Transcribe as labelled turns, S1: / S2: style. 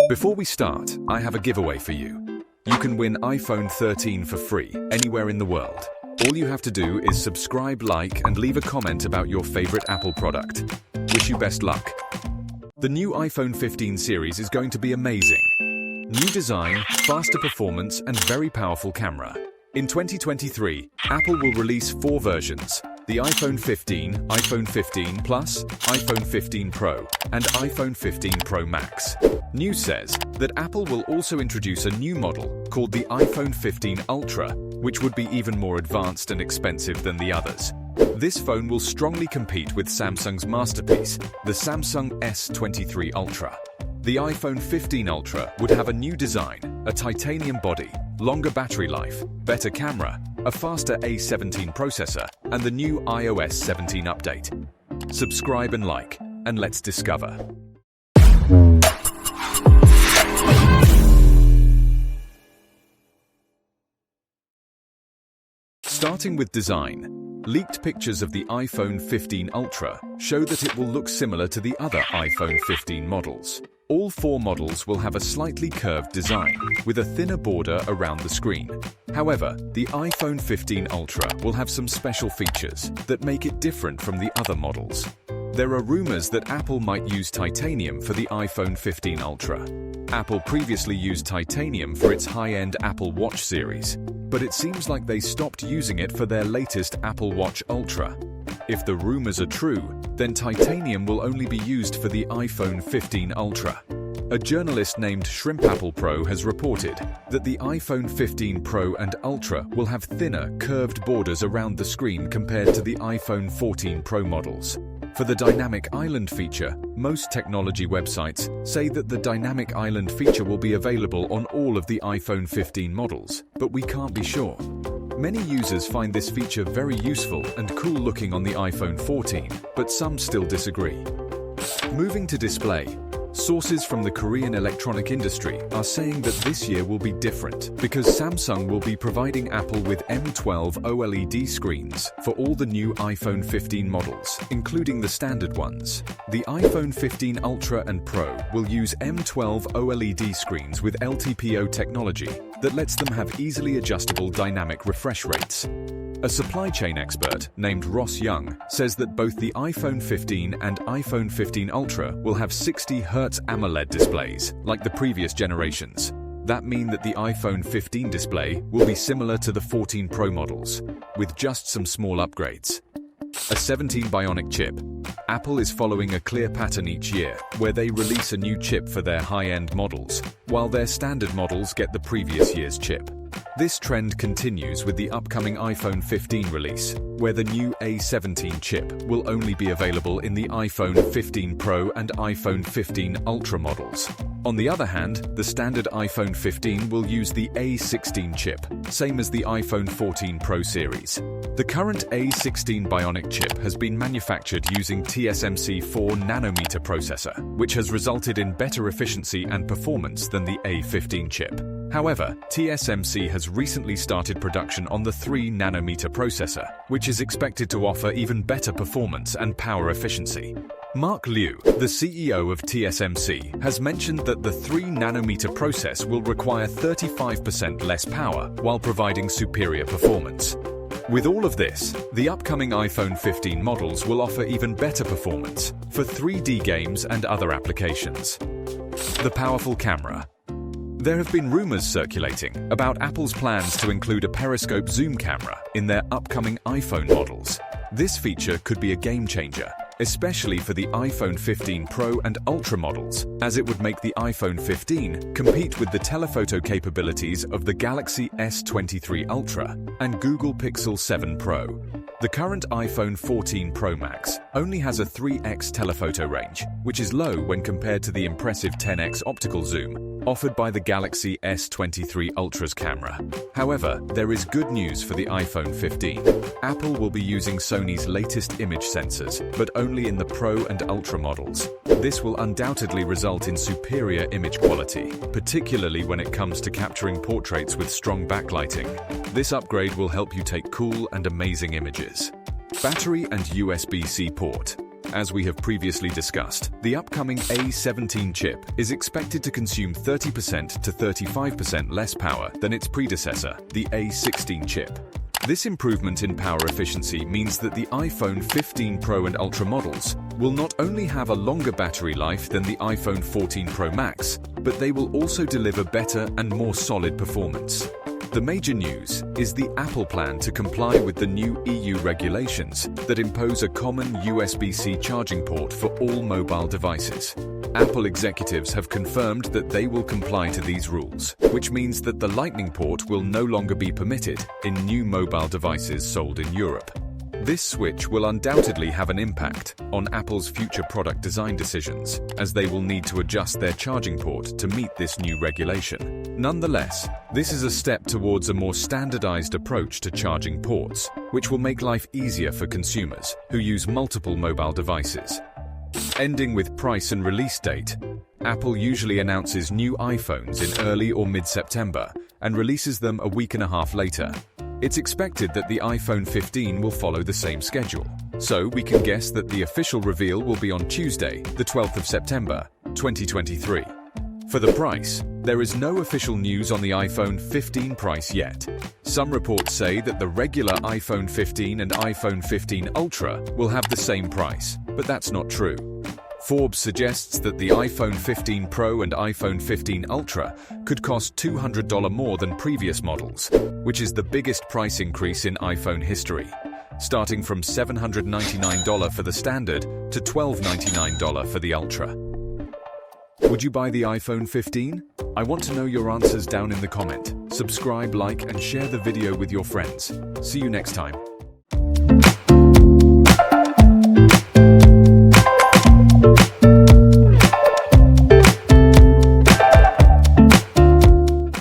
S1: Before we start, I have a giveaway for you. You can win iPhone 13 for free anywhere in the world. All you have to do is subscribe, like, and leave a comment about your favorite Apple product. Wish you best luck. The new iPhone 15 series is going to be amazing. New design, faster performance, and very powerful camera. In 2023, Apple will release 4 versions: the iPhone 15, iPhone 15 Plus, iPhone 15 Pro, and iPhone 15 Pro Max. News says that Apple will also introduce a new model called the iPhone 15 Ultra, which would be even more advanced and expensive than the others. This phone will strongly compete with Samsung's masterpiece, the Samsung S23 Ultra. The iPhone 15 Ultra would have a new design, a titanium body, longer battery life, better camera, a faster A17 processor, and the new iOS 17 update. Subscribe and like, and let's discover. Starting with design, leaked pictures of the iPhone 15 Ultra show that it will look similar to the other iPhone 15 models. All 4 models will have a slightly curved design, with a thinner border around the screen. However, the iPhone 15 Ultra will have some special features that make it different from the other models. There are rumors that Apple might use titanium for the iPhone 15 Ultra. Apple previously used titanium for its high-end Apple Watch series, but it seems like they stopped using it for their latest Apple Watch Ultra. If the rumors are true, then titanium will only be used for the iPhone 15 Ultra. A journalist named Shrimp Apple Pro has reported that the iPhone 15 Pro and Ultra will have thinner, curved borders around the screen compared to the iPhone 14 Pro models. For the Dynamic Island feature, most technology websites say that the Dynamic Island feature will be available on all of the iPhone 15 models, but we can't be sure. Many users find this feature very useful and cool looking on the iPhone 14, but some still disagree. Moving to display, sources from the Korean electronic industry are saying that this year will be different because Samsung will be providing Apple with M12 OLED screens for all the new iPhone 15 models, including the standard ones. The iPhone 15 Ultra and Pro will use M12 OLED screens with LTPO technology that lets them have easily adjustable dynamic refresh rates. A supply chain expert named Ross Young says that both the iPhone 15 and iPhone 15 Ultra will have 60 Hz AMOLED displays, like the previous generations. That means that the iPhone 15 display will be similar to the 14 Pro models, with just some small upgrades. A 17 Bionic chip. Apple is following a clear pattern each year, where they release a new chip for their high-end models, while their standard models get the previous year's chip. This trend continues with the upcoming iPhone 15 release, where the new A17 chip will only be available in the iPhone 15 Pro and iPhone 15 Ultra models. On the other hand, the standard iPhone 15 will use the A16 chip, same as the iPhone 14 Pro series. The current A16 Bionic chip has been manufactured using TSMC 4nm processor, which has resulted in better efficiency and performance than the A15 chip. However, TSMC has recently started production on the 3nm processor, which is expected to offer even better performance and power efficiency. Mark Liu, the CEO of TSMC, has mentioned that the 3nm process will require 35% less power while providing superior performance. With all of this, the upcoming iPhone 15 models will offer even better performance for 3D games and other applications. The powerful camera. There have been rumors circulating about Apple's plans to include a periscope zoom camera in their upcoming iPhone models. This feature could be a game changer, especially for the iPhone 15 Pro and Ultra models, as it would make the iPhone 15 compete with the telephoto capabilities of the Galaxy S23 Ultra and Google Pixel 7 Pro. The current iPhone 14 Pro Max only has a 3x telephoto range, which is low when compared to the impressive 10x optical zoom offered by the Galaxy S23 Ultra's camera. However, there is good news for the iPhone 15. Apple will be using Sony's latest image sensors, but only in the Pro and Ultra models. This will undoubtedly result in superior image quality, particularly when it comes to capturing portraits with strong backlighting. This upgrade will help you take cool and amazing images. Battery and USB-C port. As we have previously discussed, the upcoming A17 chip is expected to consume 30% to 35% less power than its predecessor, the A16 chip. This improvement in power efficiency means that the iPhone 15 Pro and Ultra models will not only have a longer battery life than the iPhone 14 Pro Max, but they will also deliver better and more solid performance. The major news is the Apple plan to comply with the new EU regulations that impose a common USB-C charging port for all mobile devices. Apple executives have confirmed that they will comply to these rules, which means that the Lightning port will no longer be permitted in new mobile devices sold in Europe. This switch will undoubtedly have an impact on Apple's future product design decisions, as they will need to adjust their charging port to meet this new regulation. Nonetheless, this is a step towards a more standardized approach to charging ports, which will make life easier for consumers who use multiple mobile devices. Ending with price and release date, Apple usually announces new iPhones in early or mid-September and releases them a week and a half later. It's expected that the iPhone 15 will follow the same schedule, so we can guess that the official reveal will be on Tuesday, the 12th of September, 2023. For the price, there is no official news on the iPhone 15 price yet. Some reports say that the regular iPhone 15 and iPhone 15 Ultra will have the same price, but that's not true. Forbes suggests that the iPhone 15 Pro and iPhone 15 Ultra could cost $200 more than previous models, which is the biggest price increase in iPhone history, starting from $799 for the standard to $1,299 for the Ultra. Would you buy the iPhone 15? I want to know your answers down in the comment. Subscribe, like, and share the video with your friends. See you next time.